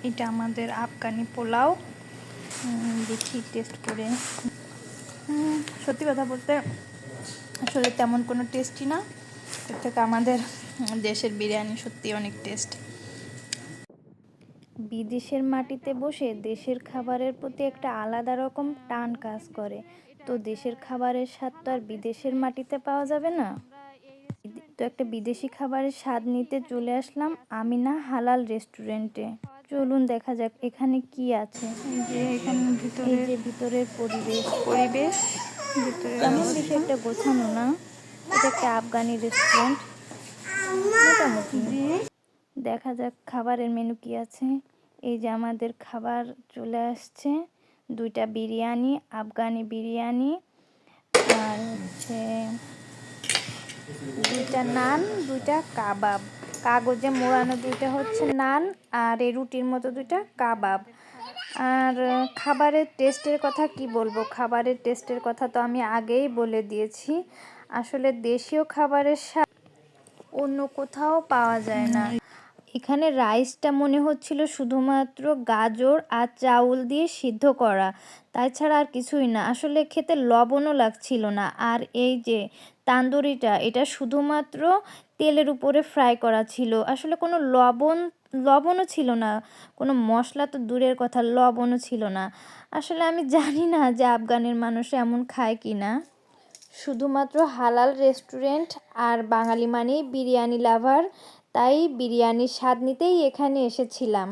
এটা আমাদের আফগানি পোলাও। দেখি টেস্ট করে। সত্যি কথা বলতে আসলে তেমন কোনো টেস্টই না, এর থেকে আমাদের দেশের বিরিয়ানি সত্যি অনেক টেস্ট। বিদেশের মাটিতে বসে দেশের খাবারের প্রতি একটা আলাদা রকম টান কাজ করে। তো দেশের খাবারের স্বাদ তো আর বিদেশের মাটিতে পাওয়া যাবে না। তো একটা বিদেশি খাবারের স্বাদ নিতে চলে আসলাম আমিনা হালাল রেস্টুরেন্টে। চলুন দেখা যাক এখানে কি আছে। এই যে ভিতরের পরিবেশ তেমন বেশি একটা গোছানো না। এটা একটা আফগানি রেস্টুরেন্ট মোটামুটি। দেখা যাক খাবারের মেনু কি আছে। এই যে আমাদের খাবার চলে আসছে, 2টা বিরিয়ানি, আফগানি বিরিয়ানি, আর হচ্ছে 2টা নান, 2টা কাবাব, কাগজে মোড়ানো 2টা হচ্ছে নান, আর এই রুটির মতো 2টা কাবাব। আর খাবারের টেস্টের কথা কি বলবো, খাবারের টেস্টের কথা তো আমি আগেই বলে দিয়েছি। আসলে দেশীয় খাবারের স্বাদ অন্য কোথাও পাওয়া যায় না। এখানে রাইসটা মনে হচ্ছিল শুধুমাত্র গাজর আর চাউল দিয়ে সিদ্ধ করা, তাছাড়া আর কিছুই না। আসলে খেতে লবণও লাগছিল না। আর এই যে তান্দুরিটা, এটা শুধুমাত্র তেলের উপরে ফ্রাই করা ছিল। আসলে কোনো লবণও ছিল না, কোনো মশলা তো দূরের কথা, লবণও ছিল না। আসলে আমি জানি না যে আফগানের মানুষ এমন খায় কি না। শুধুমাত্র হালাল রেস্টুরেন্ট আর বাঙালি মানেই বিরিয়ানি লাভার, তাই বিরিয়ানির স্বাদ নিতেই এখানে এসেছিলাম।